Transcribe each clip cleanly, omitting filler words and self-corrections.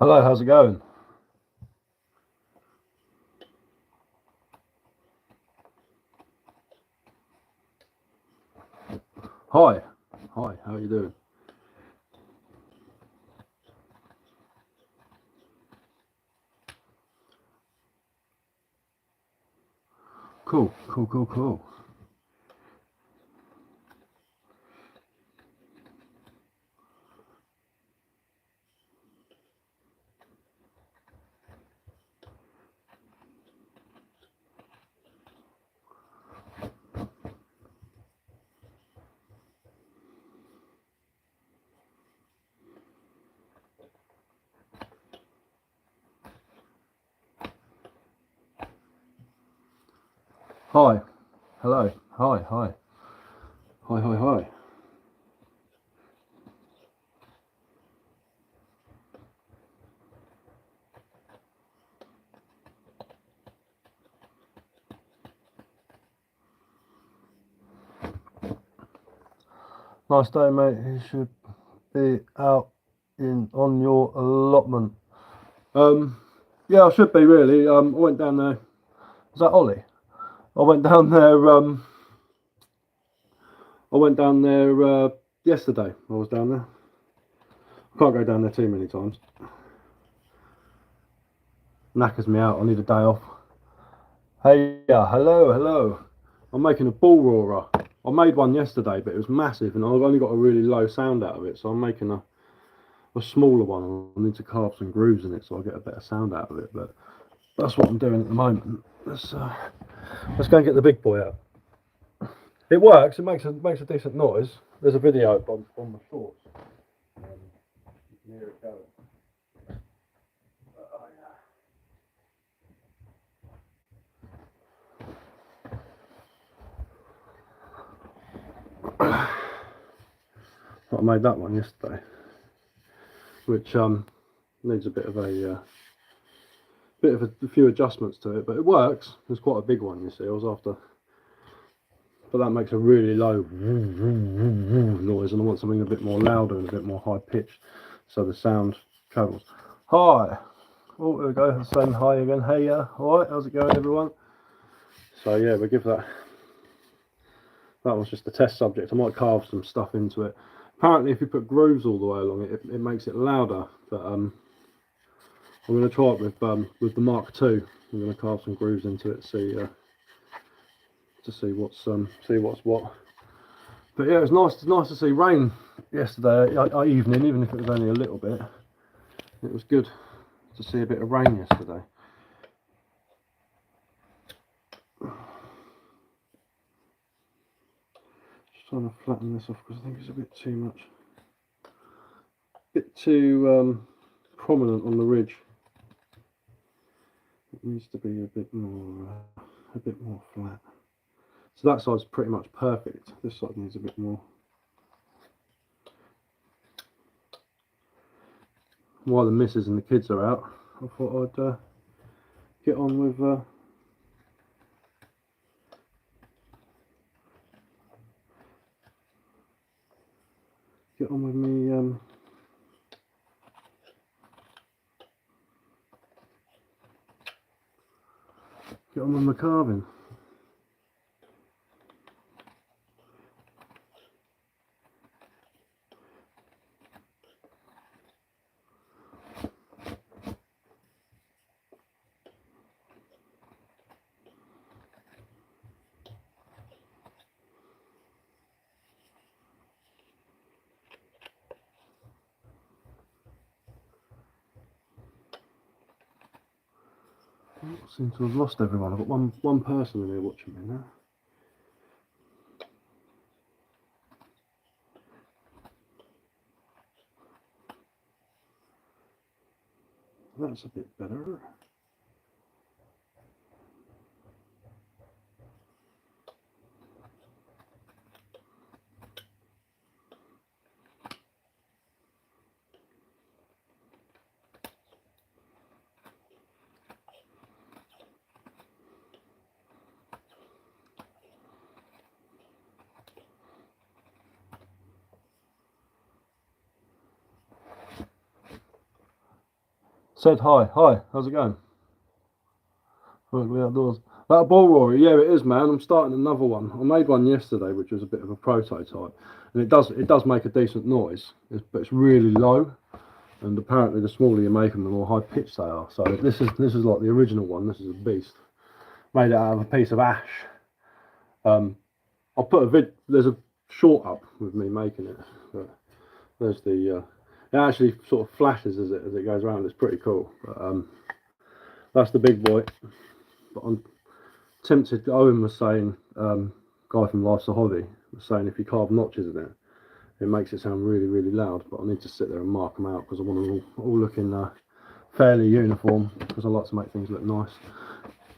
Hello, how's it going? Hi, how are you doing? Cool. Hi, hello, hi. Nice day, mate. You should be out on your allotment. Yeah, I should be really. I went down there. Was that Ollie? I went down there. I went down there yesterday. I was down there. I can't go down there too many times. Knackers me out. I need a day off. Hey, hello. I'm making a bull roarer. I made one yesterday, but it was massive, and I've only got a really low sound out of it. So I'm making a smaller one. I need to carve some grooves in it, so I get a better sound out of it. But that's what I'm doing at the moment. Let's go and get the big boy out. It works. It makes a decent noise. There's a video on my shorts. You can hear it going. I made that one yesterday, which needs a bit of a few adjustments to it, but it works. It's quite a big one, you see. I was after, but that makes a really low noise, and I want something a bit more louder and a bit more high pitched, so the sound travels. Hi. Oh, there we go. Saying hi again. Hey, all right. How's it going, everyone? So yeah, we'll give that. That was just a test subject. I might carve some stuff into it. Apparently, if you put grooves all the way along it, it makes it louder. But I'm going to try it with the Mark II. I'm going to carve some grooves into it, to see what's what. But yeah, it was nice. It's nice to see rain yesterday evening, even if it was only a little bit. It was good to see a bit of rain yesterday. Just trying to flatten this off because I think it's a bit too much, bit too prominent on the ridge. It needs to be a bit more flat. So that side's pretty much perfect. This side needs a bit more. While the missus and the kids are out, I thought I'd get on with me get on with my carving. I seem to have lost everyone. I've got one person in here watching me now. That's a bit better. Said hi. Hi, how's it going? Ugly outdoors. That ball roarer, yeah, it is, man. I'm starting another one. I made one yesterday, which was a bit of a prototype, and it does make a decent noise, but it's really low. And apparently, the smaller you make them, the more high pitched they are. So this is like the original one. This is a beast. Made it out of a piece of ash. I'll put a vid. There's a short up with me making it. But there's the. It actually sort of flashes as it goes around. It's pretty cool. But that's the big boy. But I'm tempted. Owen was saying, guy from Life's a Hobby was saying if you carve notches in it, it makes it sound really, really loud. But I need to sit there and mark them out because I want them all looking fairly uniform because I like to make things look nice.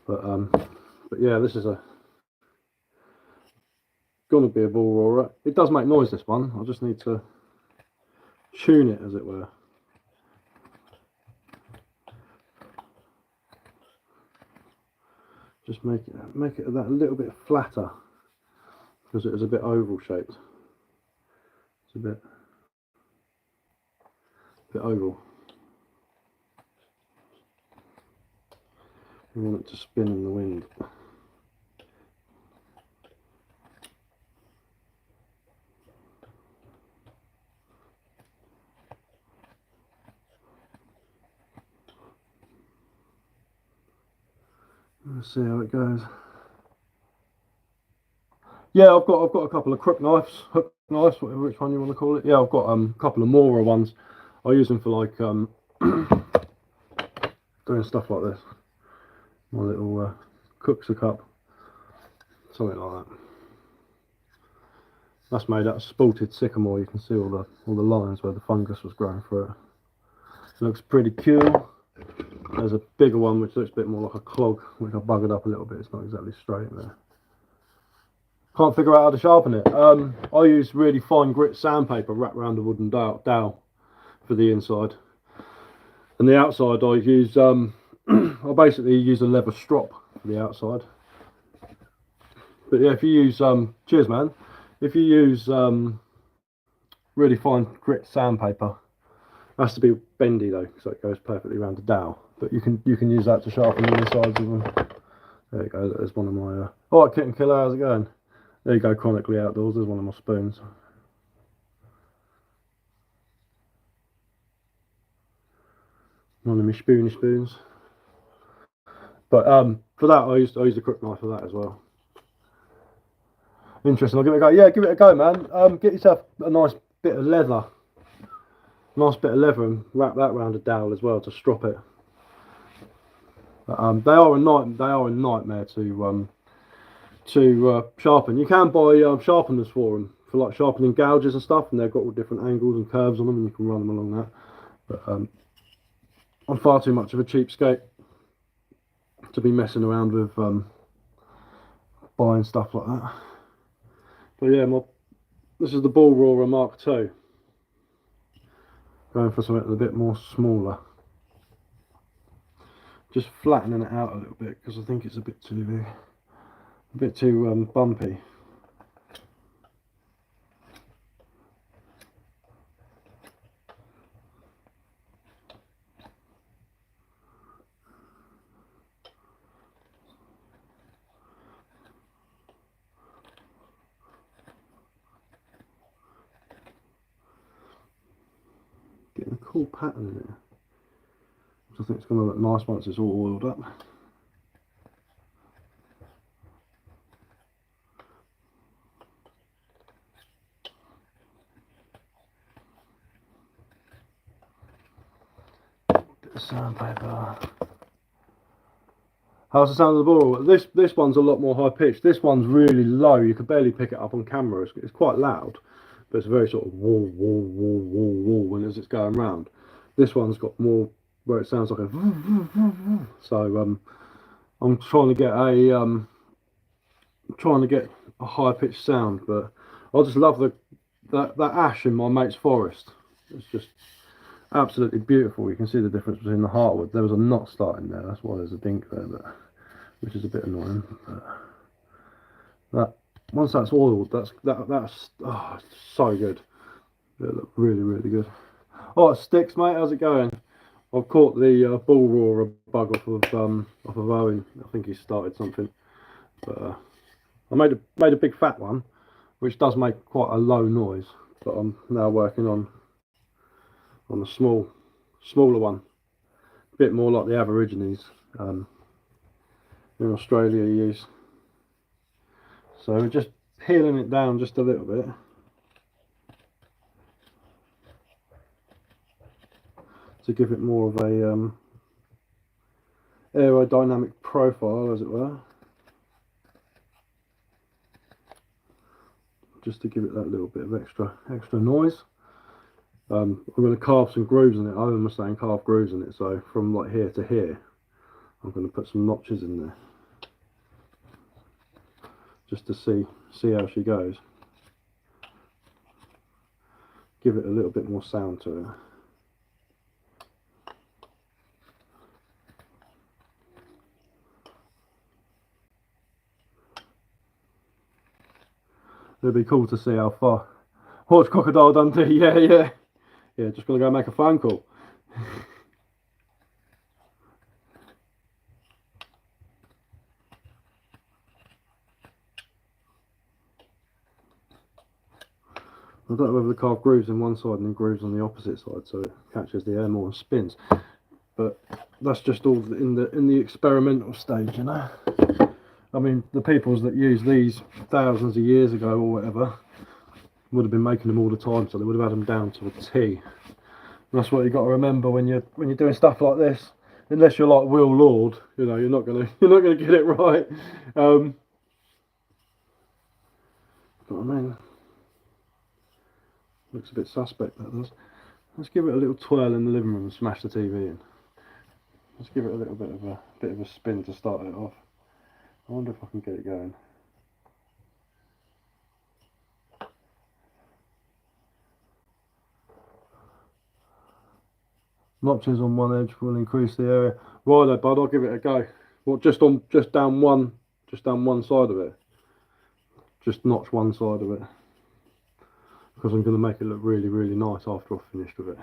But yeah, this is gonna be a ball roarer. It does make noise, this one. I just need to tune it, as it were. Just make it that little bit flatter because it is a bit oval shaped. It's a bit oval. We want it to spin in the wind. Let's see how it goes. Yeah, I've got a couple of crook knives, hook knives, whatever, which one you want to call it. Yeah, I've got a couple of Mora ones. I use them for like doing stuff like this. My little cooks a cup, something like that. That's made out of spalted sycamore. You can see all the lines where the fungus was growing through it. Looks pretty cool. There's a bigger one which looks a bit more like a clog, which I buggered up a little bit. It's not exactly straight there. Can't figure out how to sharpen it. I use really fine grit sandpaper wrapped around a wooden dowel for the inside, and the outside I use I basically use a leather strop for the outside. But yeah, if you use cheers, man. If you use really fine grit sandpaper, it has to be bendy though, so it goes perfectly around the dowel. But you can use that to sharpen the insides of them. There you go. There's one of my. All right, Kitten Killer, how's it going? There you go, chronically outdoors. There's one of my spoons. One of my spoons. But for that, I use the crook knife for that as well. Interesting. I'll give it a go. Yeah, give it a go, man. Get yourself a nice bit of leather. And wrap that around a dowel as well to strop it. But, they are a nightmare to sharpen. You can buy sharpeners for them for like sharpening gouges and stuff, and they've got all different angles and curves on them, and you can run them along that. But I'm far too much of a cheapskate to be messing around with buying stuff like that. But yeah, this is the ball roarer Mark II. Going for something a bit more smaller. Just flattening it out a little bit because I think it's a bit too bumpy. Getting a cool pattern in it. I think it's going to look nice once it's all oiled up. Bit of sandpaper. How's the sound of the ball? This one's a lot more high pitched. This one's really low. You can barely pick it up on camera. It's quite loud, but it's very sort of wall when as it's going round. This one's got more where it sounds like a. So I'm trying to get a high pitched sound, but I just love that ash in my mate's forest. It's just absolutely beautiful. You can see the difference between the heartwood. There was a knot starting there. That's why there's a dink there, which is a bit annoying. But that once that's oiled, that's so good. It looked really, really good. Oh, Sticks, mate, how's it going? I've caught the bull roarer bug off of Owen. I think he started something, but I made a big fat one, which does make quite a low noise. But I'm now working on a smaller one, a bit more like the Aborigines in Australia use. So we're just peeling it down just a little bit. To give it more of a aerodynamic profile, as it were. Just to give it that little bit of extra noise. I'm going to carve some grooves in it. I am saying carve grooves in it, so from like here to here I'm going to put some notches in there just to see how she goes. Give it a little bit more sound to it. It'd be cool to see how far. Watch Crocodile Dundee, yeah. Just gonna go make a phone call. I don't know whether the carve grooves in one side and then grooves on the opposite side, so it catches the air more and spins. But that's just all in the experimental stage, you know. I mean, the peoples that use these thousands of years ago or whatever would have been making them all the time, so they would have had them down to a T. And that's what you got to remember when you're doing stuff like this. Unless you're like Will Lord, you know, you're not gonna get it right. But I mean, looks a bit suspect, that does. Let's give it a little twirl in the living room and smash the TV in. Let's give it a little bit of a spin to start it off. I wonder if I can get it going. Notches on one edge will increase the area. Righto, bud, I'll give it a go. Well, just down one side of it. Just notch one side of it, because I'm going to make it look really, really nice after I've finished with it.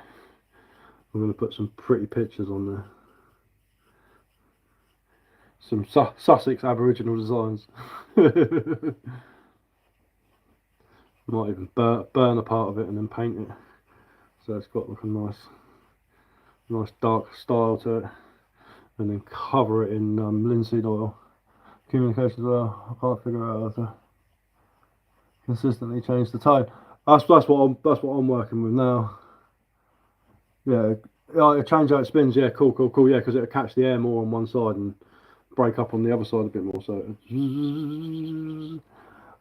I'm going to put some pretty pictures on there. Some Sussex Aboriginal designs. Might even burn a part of it and then paint it, so it's got like a nice dark style to it, and then cover it in linseed oil. Communications oil. I can't figure out how to consistently change the tone. That's what I'm working with now. Yeah, change how it spins. Yeah, cool. Yeah, because it'll catch the air more on one side and break up on the other side a bit more. So,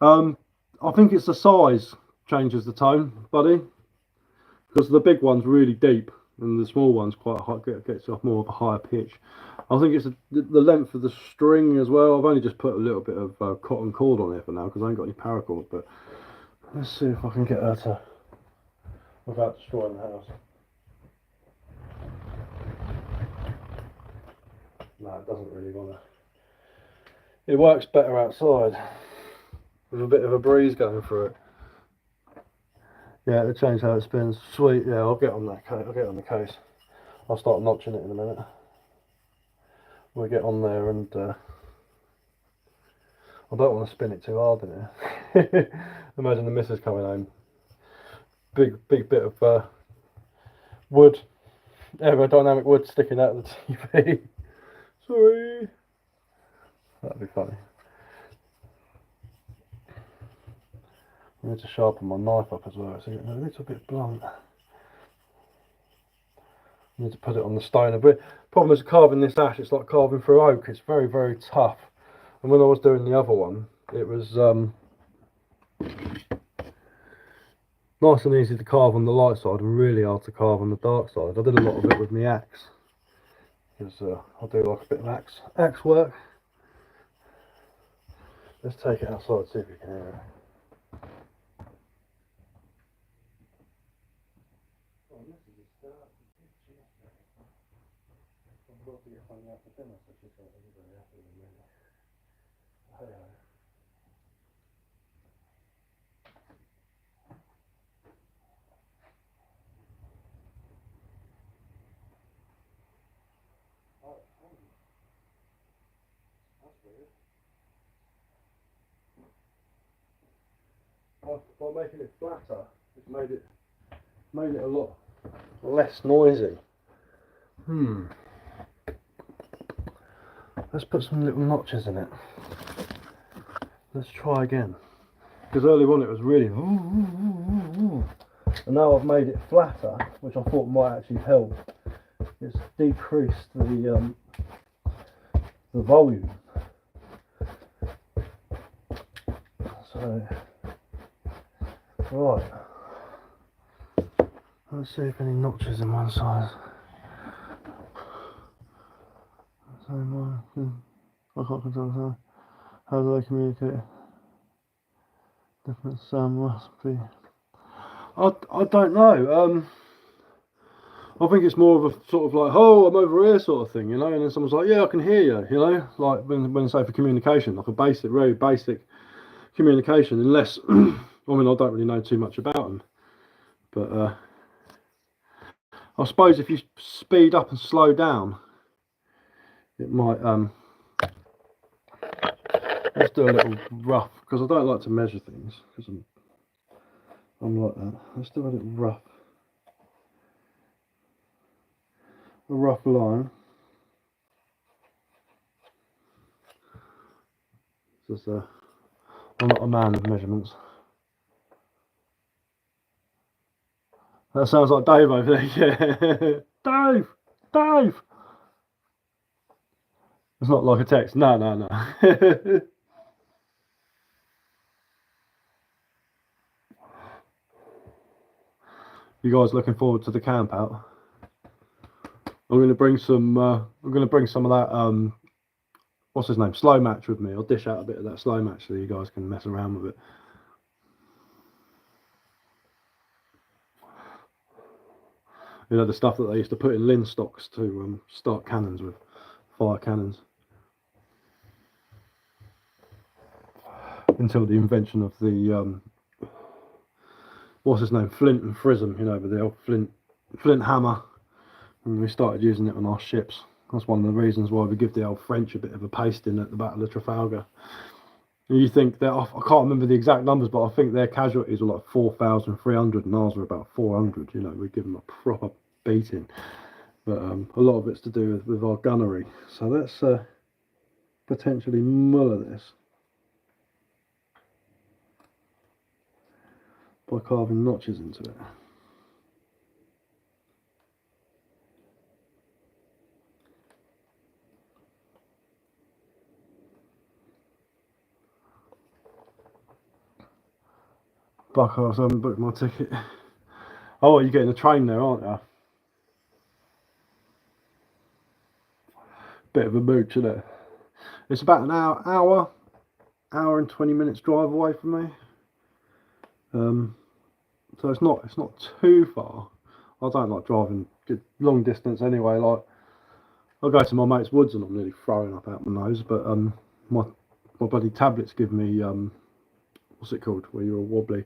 I think it's the size changes the tone, buddy, because the big one's really deep and the small one's quite high, gets off more of a higher pitch. I think it's the length of the string as well. I've only just put a little bit of cotton cord on it for now because I ain't got any paracord. But let's see if I can get her to without destroying the house. No, it doesn't really want to. It works better outside with a bit of a breeze going through it. Yeah, it'll change how it spins. Sweet. Yeah, I'll get on that. I'll get on the case. I'll start notching it in a minute. We'll get on there, and I don't want to spin it too hard in here. Imagine the missus coming home. Big bit of wood, aerodynamic wood sticking out of the TV. Sorry. That'd be funny. I need to sharpen my knife up as well. It's a little bit blunt. I need to put it on the stone a bit. Problem is carving this ash, it's like carving through oak. It's very, very tough. And when I was doing the other one, it was nice and easy to carve on the light side and really hard to carve on the dark side. I did a lot of it with my axe, because I do like a bit of axe work. Let's take it outside, see if you can hear it. by making it flatter, it's made it a lot less noisy. Let's put some little notches in it. Let's try again. Because earlier on it was really, and now I've made it flatter, which I thought might actually help. It's decreased the volume. So, right. Let's see if any notches in one side. So I can't control how do I communicate? Different sound must be. I don't know. I think it's more of a sort of like, oh, I'm over here sort of thing, you know, and then someone's like, yeah, I can hear you, you know, like when say for communication, like a basic, very basic communication, unless, I mean, I don't really know too much about them, but I suppose if you speed up and slow down, it might, let's do a little rough, because I don't like to measure things, because I'm like that. Let's do a little rough. A rough line. Just I'm not a man of measurements. That sounds like Dave over there. Yeah, Dave. It's not like a text. No. You guys looking forward to the camp out? I'm going to bring some. I'm going to bring some of that. What's his name? Slow match with me. I'll dish out a bit of that slow match so you guys can mess around with it. You know, the stuff that they used to put in Lynn stocks to start cannons with, fire cannons. Until the invention of the what's his name, Flint and Frism, you know, with the old flint hammer, and we started using it on our ships. That's one of the reasons why we give the old French a bit of a pasting at the Battle of Trafalgar. And you think that, I can't remember the exact numbers, but I think their casualties were like 4,300 and ours were about 400. You know, we give them a proper beating. But a lot of it's to do with our gunnery. So let's potentially muller this by carving notches into it. Fuck off, I haven't booked my ticket. Oh, you're getting a train there, aren't you? Bit of a mooch, isn't it? It's about an hour and 20 minutes drive away from me. So it's not too far. I don't like driving long distance anyway. Like, I go to my mate's woods and I'm nearly throwing up out my nose. But my bloody tablets give me what's it called? Where you're all wobbly.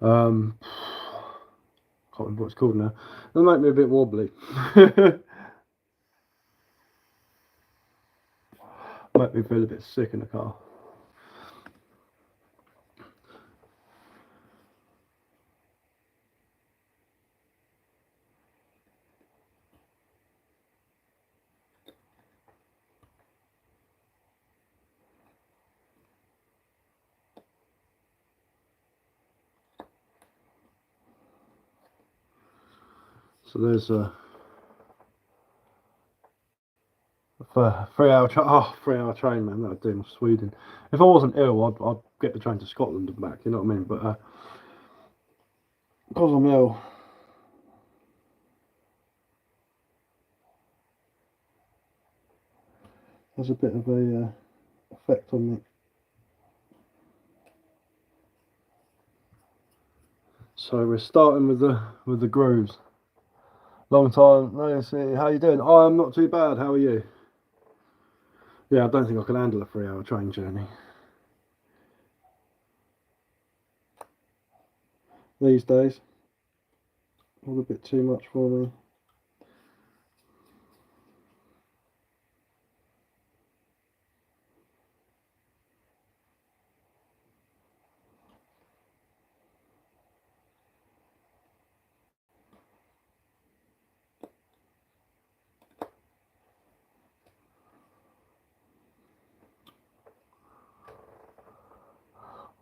Can't remember what it's called now. They make me a bit wobbly. Make me feel a bit sick in the car. So there's a 3 hour 3 hour train, man. That'd do my Sweden. If I wasn't ill, I'd get the train to Scotland and back. You know what I mean? But because I'm ill, there's a bit of a effect on me. So we're starting with the grooves. Long time no see. How you doing? Oh, I'm not too bad. How are you? Yeah, I don't think I can handle a 3 hour train journey these days. All a bit too much for me.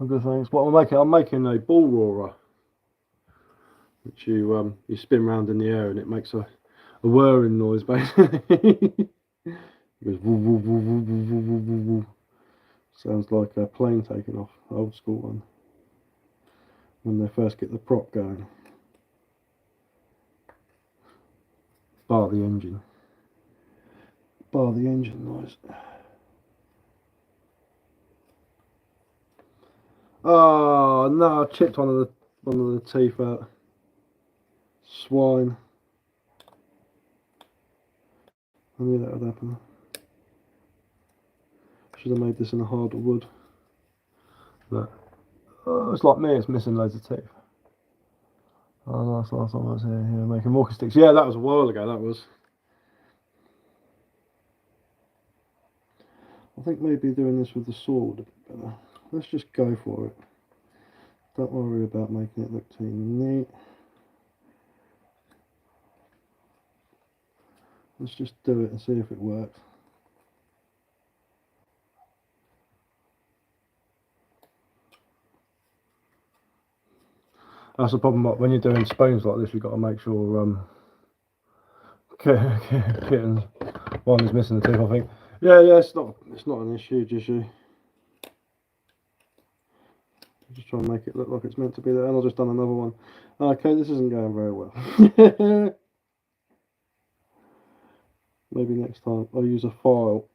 Good things. What am I making? I'm making a ball roarer, which you spin round in the air and it makes a whirring noise basically. It goes woo, woo, woo, woo, woo, woo, woo, woo, woo. Sounds like a plane taking off, old school one. When they first get the prop going. Bar the engine. Bar the engine noise. Oh no! I chipped one of the teeth out. Swine. I knew that would happen. Should have made this in a harder wood. But it's like me. It's missing loads of teeth. Oh, last time I was here making walking sticks. Yeah, that was a while ago. That was. I think maybe doing this with the saw would have been better. Let's just go for it. Don't worry about making it look too neat. Let's just do it and see if it works. That's the problem when you're doing spoons like this. You've got to make sure kittens. One is missing the teeth, I think. Yeah, it's not an issue, just you. Just try and make it look like it's meant to be there, and I've just done another one. Okay, this isn't going very well. Maybe next time I'll use a file.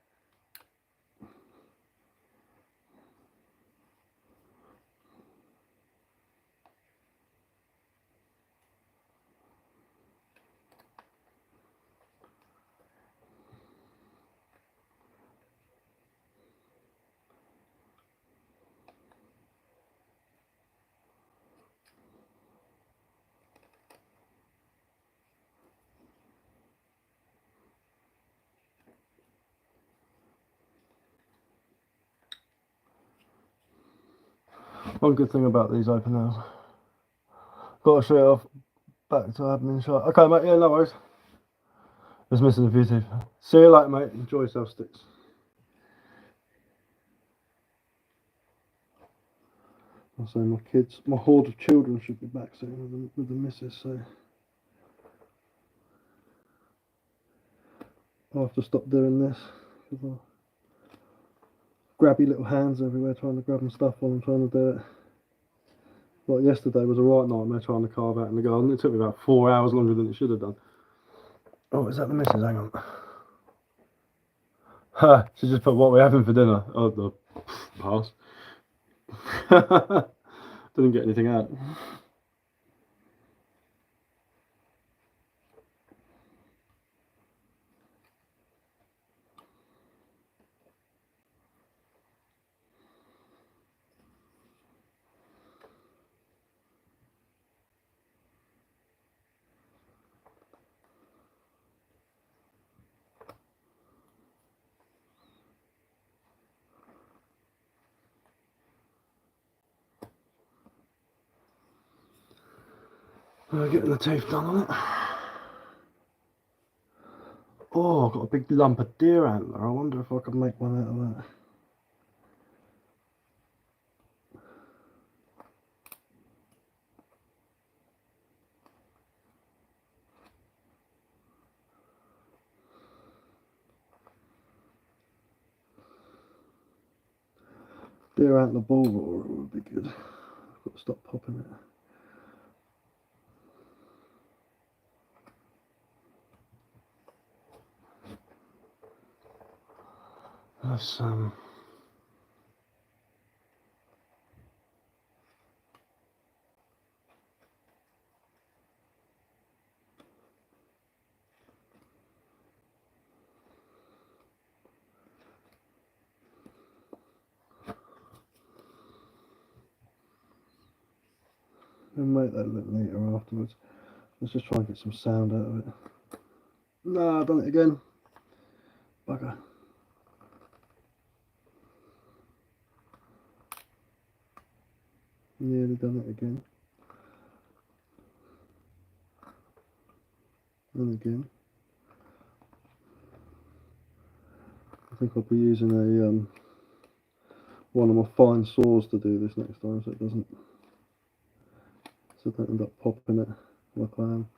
One good thing about these open nails. Got to show it off. Back to admin shot. Okay, mate. Yeah, no worries. Just missing a few teeth. See you later, mate. Enjoy yourself, sticks. I'll say my horde of children should be back soon with the missus, so I'll have to stop doing this. Grabby little hands everywhere trying to grab and stuff while I'm trying to do it. Like yesterday was a right nightmare trying to carve out in the garden. It took me about 4 hours longer than it should have done. Oh, is that the missus? Hang on. Ha! She just put what we're having for dinner. Oh, the pass. Didn't get anything out. Getting the teeth done on it. Oh, I've got a big lump of deer antler. I wonder if I could make one out of that. Deer antler ball roarer would be good. I've got to stop popping it. Let's and make that look neater afterwards. Let's just try and get some sound out of it. No, I've done it again. Bugger. Nearly done it again. And again. I think I'll be using one of my fine saws to do this next time, so it doesn't, so I don't end up popping it like I am.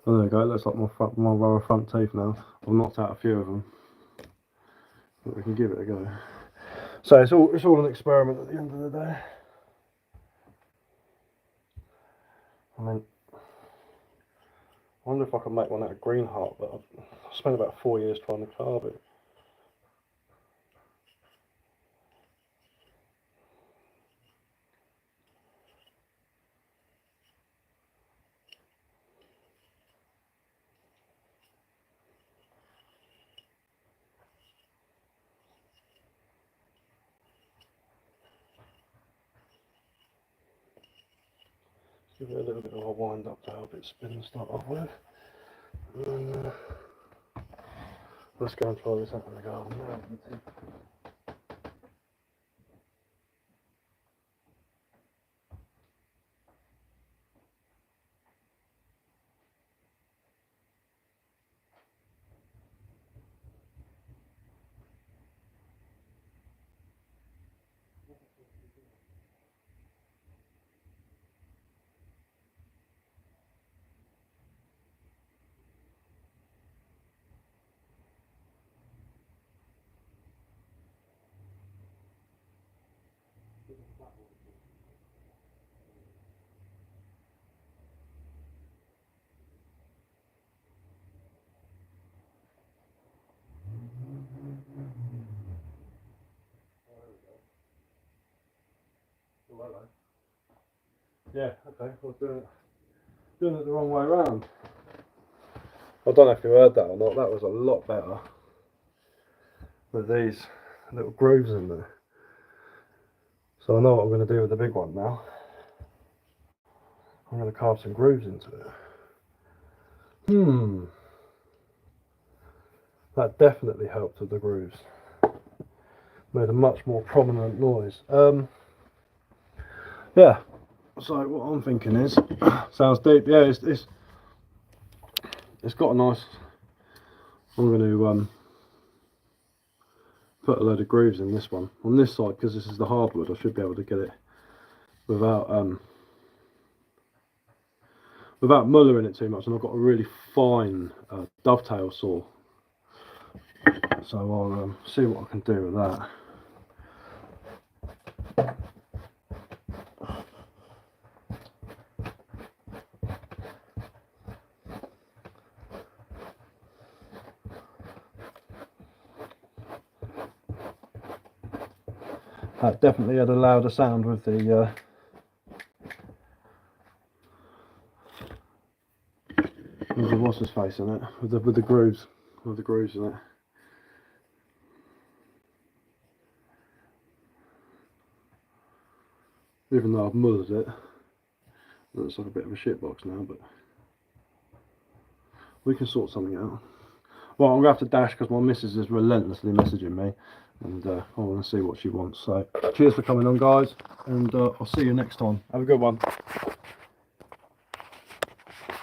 Oh, there we go. It looks like my row of front teeth now. I've knocked out a few of them, but we can give it a go. So it's all an experiment at the end of the day. I mean, I wonder if I can make one out of green heart, but I spent about 4 years trying to carve it. Give it a little bit of a wind up to help it spin and start off with. And, let's go and try this out in the garden now. Yeah, okay, I was doing it the wrong way around. I don't know if you heard that or not, that was a lot better with these little grooves in there. So I know what I'm going to do with the big one now. I'm going to carve some grooves into it. That definitely helped with the grooves. Made a much more prominent noise. Yeah. So what I'm thinking is, sounds deep. Yeah, it's got a nice. I'm going to put a load of grooves in this one on this side because this is the hardwood. I should be able to get it without mullering it too much, and I've got a really fine dovetail saw, so I'll see what I can do with that. That definitely had a louder sound with the what's his face in it, with the grooves in it. Even though I've mullered it, it looks like a bit of a shitbox now, but we can sort something out. Well, I'm going to have to dash because my missus is relentlessly messaging me, and I want to see what she wants. So cheers for coming on, guys, and I'll see you next time. Have a good one.